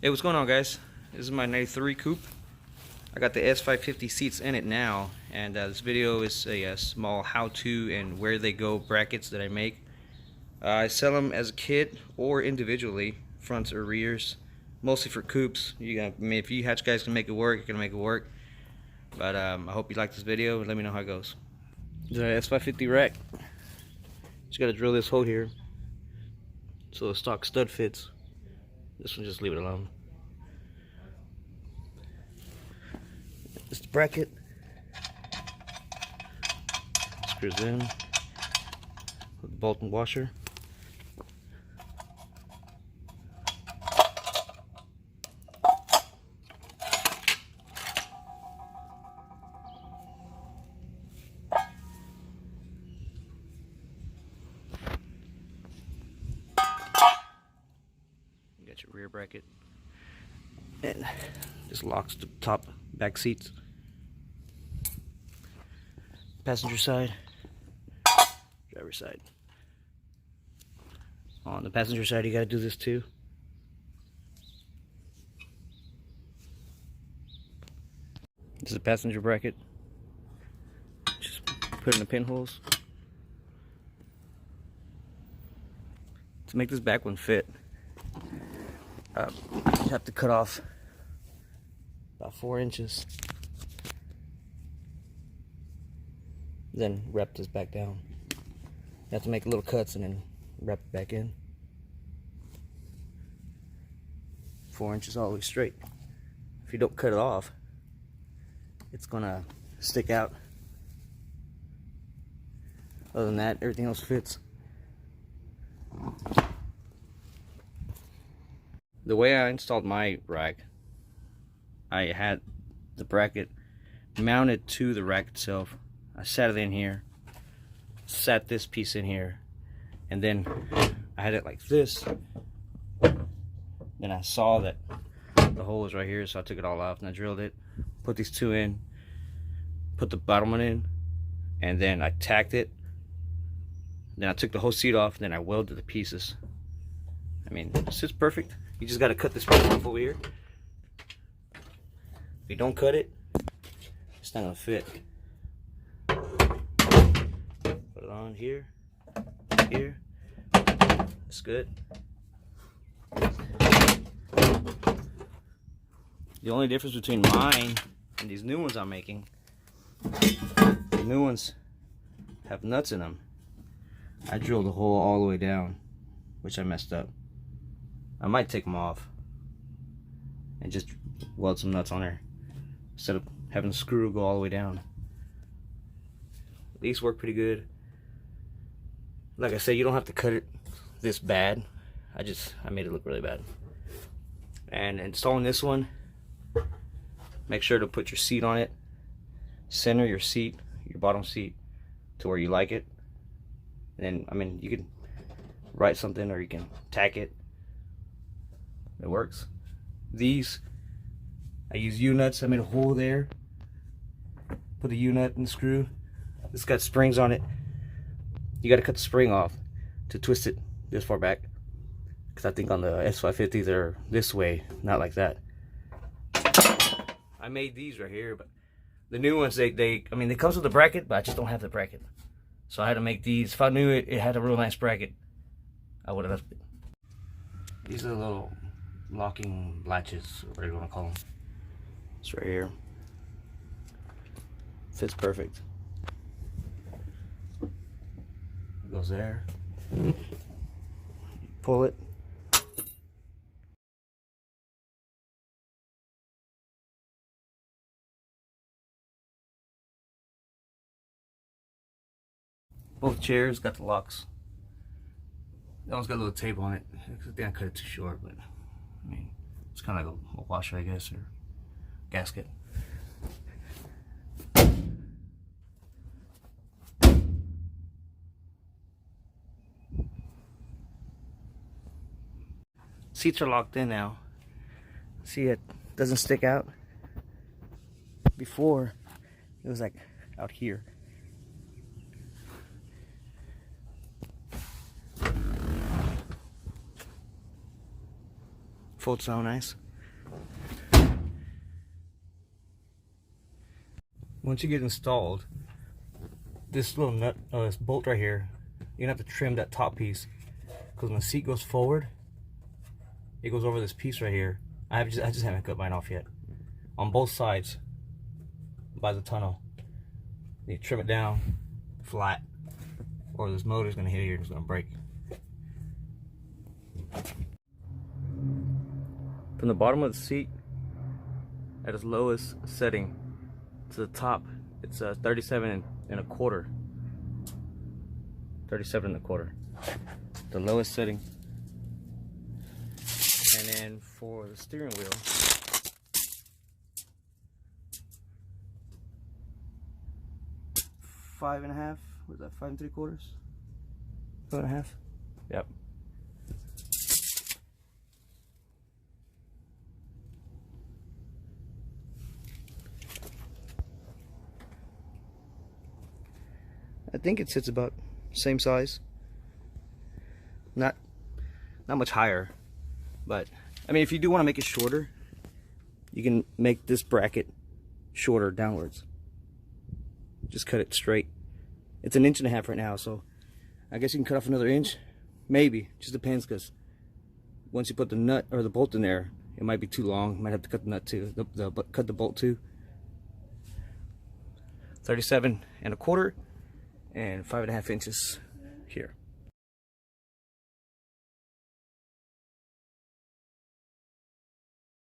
Hey, what's going on, guys? This is my 93 coupe. I got the S550 seats in it now, and this video is a small how-to and where they go brackets that I make. I sell them as a kit or individually, fronts or rears, mostly for coupes. I mean, if you hatch guys can make it work, you can make it work. But I hope you like this video and let me know how it goes. The S550 rack. Just gotta drill this hole here so the stock stud fits. This one, just leave it alone. This bracket screws in with the bolt and washer. You got your rear bracket, and this locks the top back seats. Passenger side, driver side. On the passenger side, you got to do this too. This is a passenger bracket. Just put in the pinholes to make this back one fit. You have to cut off about 4 inches. Then wrap this back down. You have to make little cuts and then wrap it back in. 4 inches all the way straight. If you don't cut it off, it's gonna stick out. Other than that, everything else fits. The way I installed my rack, I had the bracket mounted to the rack itself. I sat it in here, sat this piece in here, and then I had it like this. Then I saw that the hole was right here, so I took it all off and I drilled it, put these two in, put the bottom one in, and then I tacked it. Then I took the whole seat off, and then I welded the pieces. I mean, it sits perfect. You just got to cut this piece off over here. If you don't cut it, it's not gonna fit. Put it on here, here. That's good. The only difference between mine and these new ones I'm making, the new ones have nuts in them. I drilled the hole all the way down, which I messed up. I might take them off and just weld some nuts on there instead of having the screw go all the way down. These work pretty good. Like I said, you don't have to cut it this bad. I made it look really bad. And installing this one, make sure to put your seat on it. Center your seat, your bottom seat, to where you like it. And then, I mean, you can write something or you can tack it. It works. These, I use U-nuts. I made a hole there. Put the U-nut in the screw. This got springs on it. You got to cut the spring off to twist it this far back. Because I think on the S550 they're this way, not like that. I made these right here, but the new ones, I mean, they comes with a bracket, but I just don't have the bracket. So I had to make these. If I knew it had a real nice bracket, I would have left it. These are the little locking latches, or whatever you want to call them. It's right here. Fits perfect. It goes there. Pull it. Both chairs got the locks. That one's got a little tape on it. I think I cut it too short, but I mean, it's kind of like a washer, I guess, or gasket. Seats are locked in now. See, it doesn't stick out. Before, it was like out here. Folds so nice. once you get installed, this little nut, this bolt right here, you're gonna have to trim that top piece, because when the seat goes forward, it goes over this piece right here. I just haven't cut mine off yet. On both sides, by the tunnel, you trim it down flat, or this motor's gonna hit here and it's gonna break. From the bottom of the seat, at its lowest setting, to the top, it's 37 and a quarter. 37 and a quarter. The lowest setting. And then for the steering wheel, five and a half. Was that 5 3/4? 5 and a half. Yep. I think it sits about same size. Not much higher, but I mean, if you do want to make it shorter, you can make this bracket shorter downwards. Just cut it straight. It's 1.5 inches right now, so I guess you can cut off another inch. Maybe, just depends, because once you put the nut or the bolt in there, it might be too long. You might have to cut the nut too, cut the bolt too. 37 and a quarter and 5.5 inches.